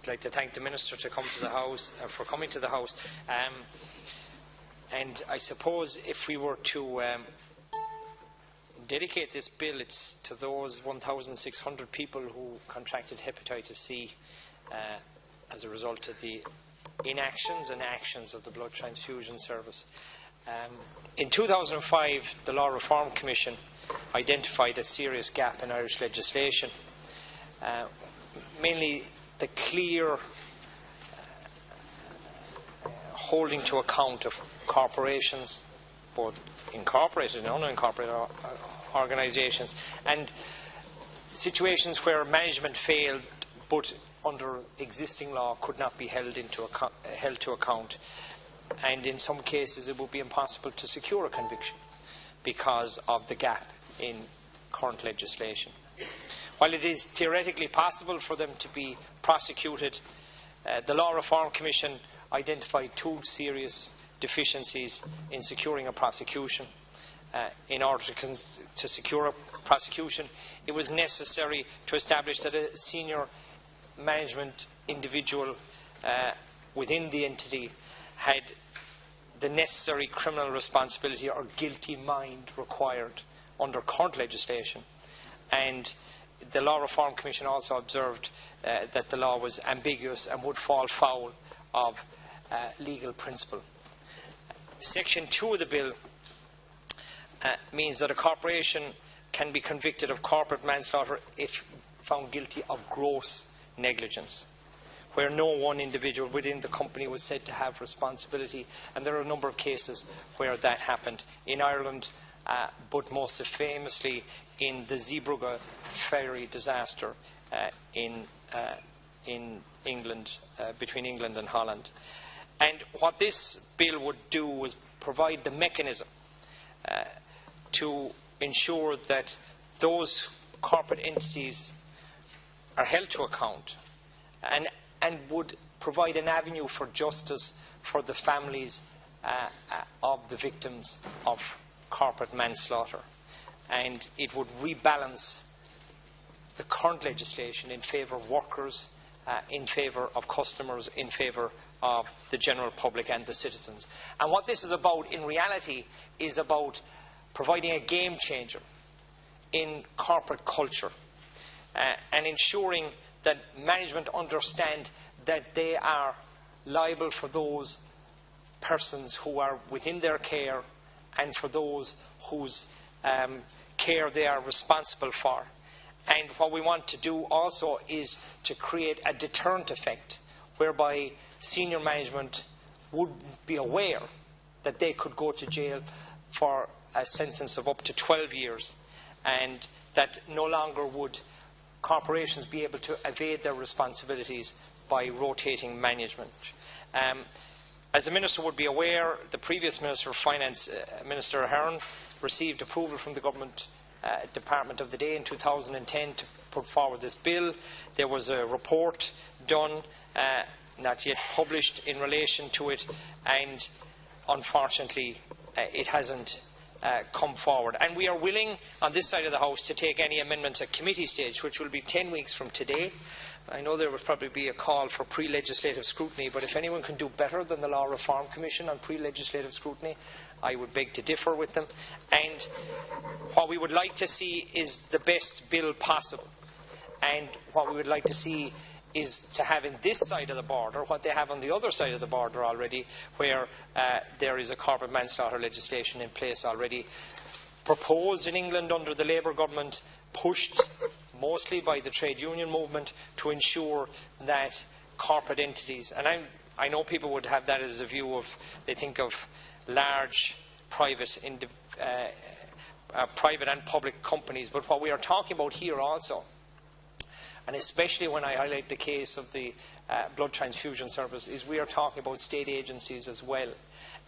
like to thank the Minister to come to the House, for coming to the House. And I suppose if we were to dedicate this bill, it's to those 1,600 people who contracted hepatitis C as a result of the inactions and actions of the Blood Transfusion Service. In 2005, the Law Reform Commission identified a serious gap in Irish legislation, mainly the clear holding to account of corporations, both incorporated and unincorporated organisations, and situations where management failed but under existing law could not be held to account, and in some cases it would be impossible to secure a conviction because of the gap in current legislation. While it is theoretically possible for them to be prosecuted, the Law Reform Commission identified two serious deficiencies in securing a prosecution. In order to secure a prosecution, it was necessary to establish that a senior management individual within the entity had the necessary criminal responsibility or guilty mind required under current legislation. And the Law Reform Commission also observed that the law was ambiguous and would fall foul of legal principle. Section 2 of the bill means that a corporation can be convicted of corporate manslaughter if found guilty of gross negligence, where no one individual within the company was said to have responsibility. And there are a number of cases where that happened in Ireland, but most famously in the Zeebrugge ferry disaster in England, between England and Holland. And what this bill would do was provide the mechanism to ensure that those corporate entities are held to account and would provide an avenue for justice for the families of the victims of corporate manslaughter. And it would rebalance the current legislation in favour of workers, in favour of customers, in favour of the general public and the citizens. And what this is about in reality is about providing a game changer in corporate culture and ensuring that management understand that they are liable for those persons who are within their care and for those whose care they are responsible for. And what we want to do also is to create a deterrent effect whereby senior management would be aware that they could go to jail for a sentence of up to 12 years and that no longer would corporations be able to evade their responsibilities by rotating management. As the Minister would be aware, the previous Minister of Finance, Minister Ahern, received approval from the Government Department of the Day in 2010 to put forward this bill. There was a report done, not yet published, in relation to it, and unfortunately it hasn't come forward. And we are willing on this side of the House to take any amendments at committee stage, which will be 10 weeks from today. I know there would probably be a call for pre-legislative scrutiny, but if anyone can do better than the Law Reform Commission on pre-legislative scrutiny, I would beg to differ with them. And what we would like to see is the best bill possible. And what we would like to see is to have in this side of the border what they have on the other side of the border already, where there is a corporate manslaughter legislation in place already, proposed in England under the Labour government, pushed mostly by the trade union movement to ensure that corporate entities, and I know people would have that as a view of, they think of large private and public companies, but what we are talking about here also, and especially when I highlight the case of the Blood Transfusion Service, is we are talking about state agencies as well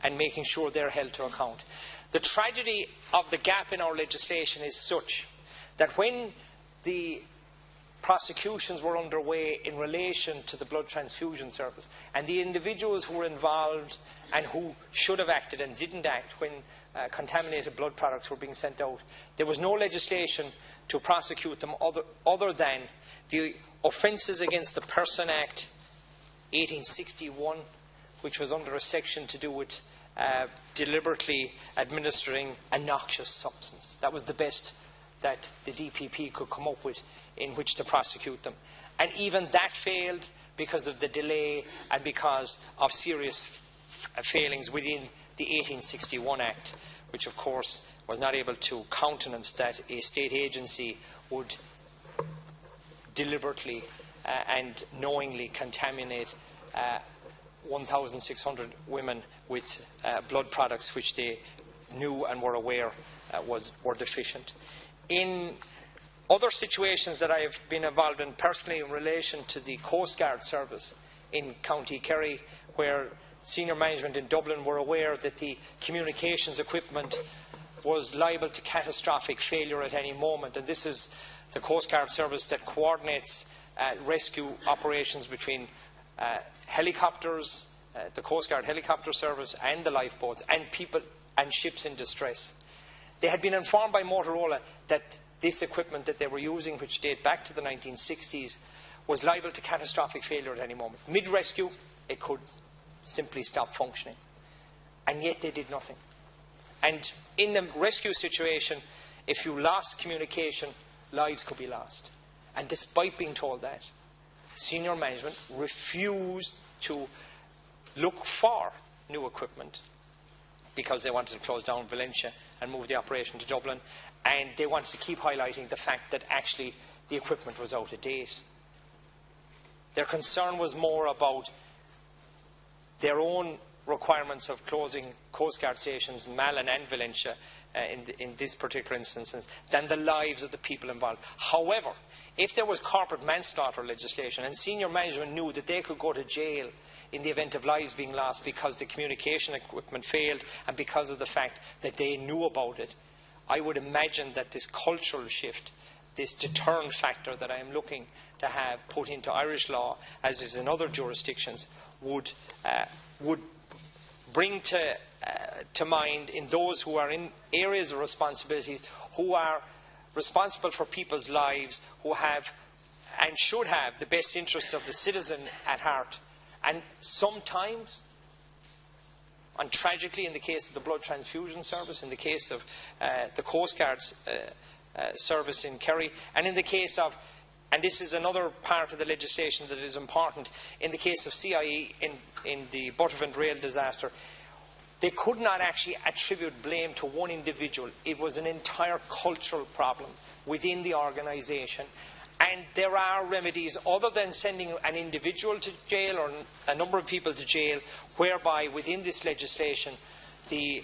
and making sure they're held to account. The tragedy of the gap in our legislation is such that when the prosecutions were underway in relation to the Blood Transfusion Service and the individuals who were involved and who should have acted and didn't act when contaminated blood products were being sent out, there was no legislation to prosecute them other than the Offences Against the Person Act 1861, which was under a section to do with deliberately administering a noxious substance. That was the best that the DPP could come up with in which to prosecute them. And even that failed because of the delay and because of serious failings within the 1861 Act, which of course was not able to countenance that a state agency would deliberately and knowingly contaminate 1,600 women with blood products which they knew and were aware were deficient. In other situations that I have been involved in personally in relation to the Coast Guard service in County Kerry, where senior management in Dublin were aware that the communications equipment was liable to catastrophic failure at any moment, and this is the Coast Guard service that coordinates rescue operations between helicopters, the Coast Guard helicopter service and the lifeboats, and people and ships in distress. They had been informed by Motorola that this equipment that they were using, which date back to the 1960s, was liable to catastrophic failure at any moment. Mid-rescue, it could simply stop functioning. And yet they did nothing. And in a rescue situation, if you lost communication, lives could be lost. And despite being told that, senior management refused to look for new equipment because they wanted to close down Valencia and move the operation to Dublin, and they wanted to keep highlighting the fact that actually the equipment was out of date. Their concern was more about their own requirements of closing Coast Guard stations in Malin and Valencia in this particular instance than the lives of the people involved. However, if there was corporate manslaughter legislation and senior management knew that they could go to jail in the event of lives being lost because the communication equipment failed and because of the fact that they knew about it, I would imagine that this cultural shift, this deterrent factor that I am looking to have put into Irish law, as is in other jurisdictions, would bring to mind in those who are in areas of responsibilities, who are responsible for people's lives, who have and should have the best interests of the citizen at heart. And sometimes, and tragically in the case of the blood transfusion service, in the case of the Coast Guard's service in Kerry, and in the case of, and this is another part of the legislation that is important, in the case of CIE in the Butterfint rail disaster, they could not actually attribute blame to one individual. It was an entire cultural problem within the organisation. And there are remedies other than sending an individual to jail or a number of people to jail, whereby within this legislation the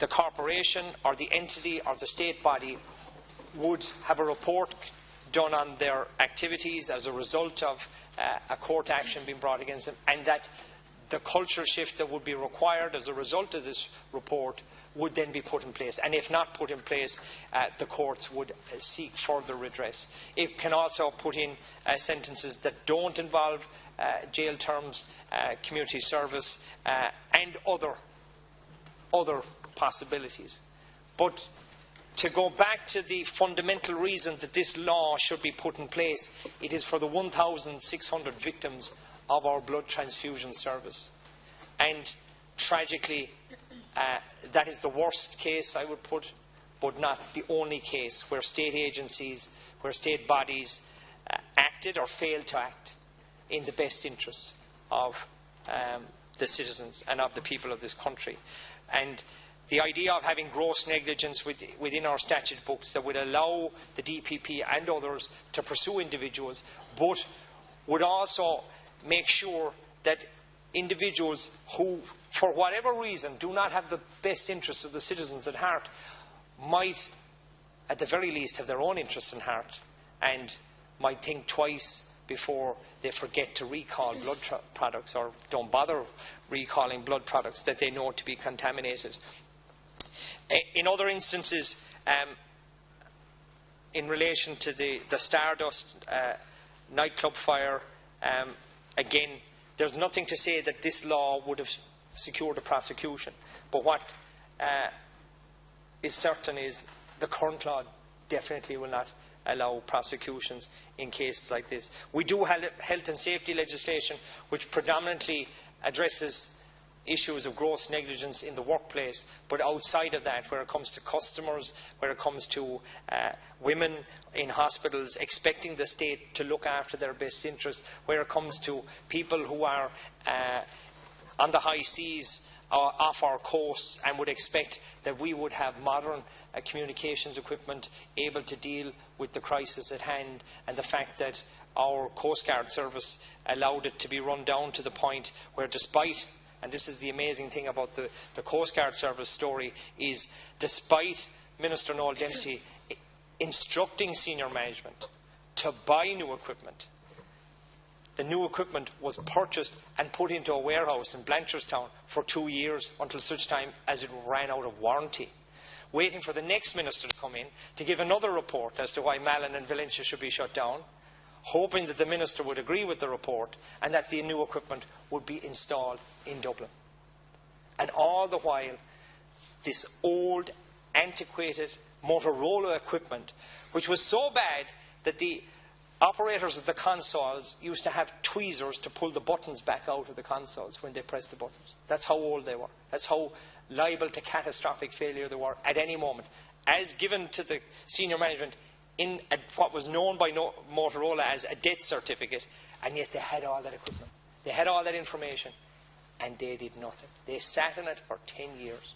corporation or the entity or the state body would have a report done on their activities as a result of a court action being brought against them, and that the cultural shift that would be required as a result of this report would then be put in place. And if not put in place, the courts would seek further redress. It can also put in sentences that don't involve jail terms, community service, and other possibilities. But to go back to the fundamental reason that this law should be put in place, it is for the 1,600 victims of our blood transfusion service. And tragically, that is the worst case, I would put, but not the only case where state agencies, where state bodies acted or failed to act in the best interest of the citizens and of the people of this country. And the idea of having gross negligence within our statute books that would allow the DPP and others to pursue individuals, but would also make sure that individuals who, for whatever reason, do not have the best interests of the citizens at heart might, at the very least, have their own interests in heart and might think twice before they forget to recall blood products or don't bother recalling blood products that they know to be contaminated. In other instances, in relation to the Stardust nightclub fire, again, there's nothing to say that this law would have secured a prosecution. But what is certain is the current law definitely will not allow prosecutions in cases like this. We do have health and safety legislation which predominantly addresses issues of gross negligence in the workplace, but outside of that, where it comes to customers, where it comes to women in hospitals expecting the state to look after their best interests, where it comes to people who are on the high seas off our coasts and would expect that we would have modern communications equipment able to deal with the crisis at hand, and the fact that our Coast Guard service allowed it to be run down to the point where, despite, and this is the amazing thing about the Coast Guard service story, is despite Minister Noel Dempsey instructing senior management to buy new equipment, the new equipment was purchased and put into a warehouse in Blanchardstown for 2 years, until such time as it ran out of warranty, waiting for the next minister to come in to give another report as to why Malin and Valencia should be shut down, hoping that the minister would agree with the report and that the new equipment would be installed in Dublin. And all the while, this old, antiquated Motorola equipment, which was so bad that the operators of the consoles used to have tweezers to pull the buttons back out of the consoles when they pressed the buttons. That's how old they were. That's how liable to catastrophic failure they were at any moment, as given to the senior management in what was known by Motorola as a death certificate, and yet they had all that equipment. They had all that information, and they did nothing. They sat on it for 10 years.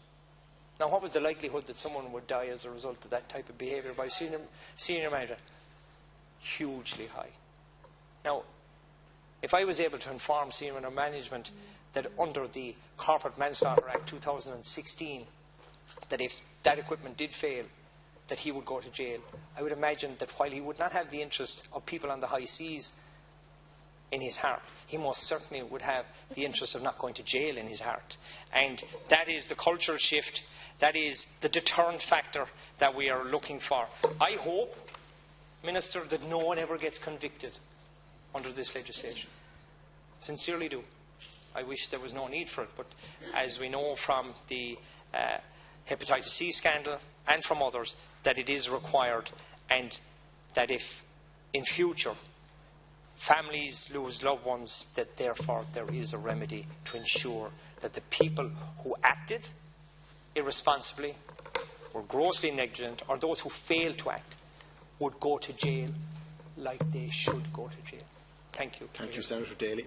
Now, what was the likelihood that someone would die as a result of that type of behaviour by senior management? Hugely high. Now, if I was able to inform senior management that under the Corporate Manslaughter Act 2016, that if that equipment did fail, that he would go to jail, I would imagine that while he would not have the interest of people on the high seas in his heart, he most certainly would have the interest of not going to jail in his heart. And that is the cultural shift, that is the deterrent factor that we are looking for. I hope, Minister, that no one ever gets convicted under this legislation. Sincerely do. I wish there was no need for it, but as we know from the hepatitis C scandal and from others, that it is required, and that if in future families lose loved ones, that therefore there is a remedy to ensure that the people who acted irresponsibly, were grossly negligent, or those who failed to act, would go to jail like they should go to jail. Thank you. Thank you, Senator Daly.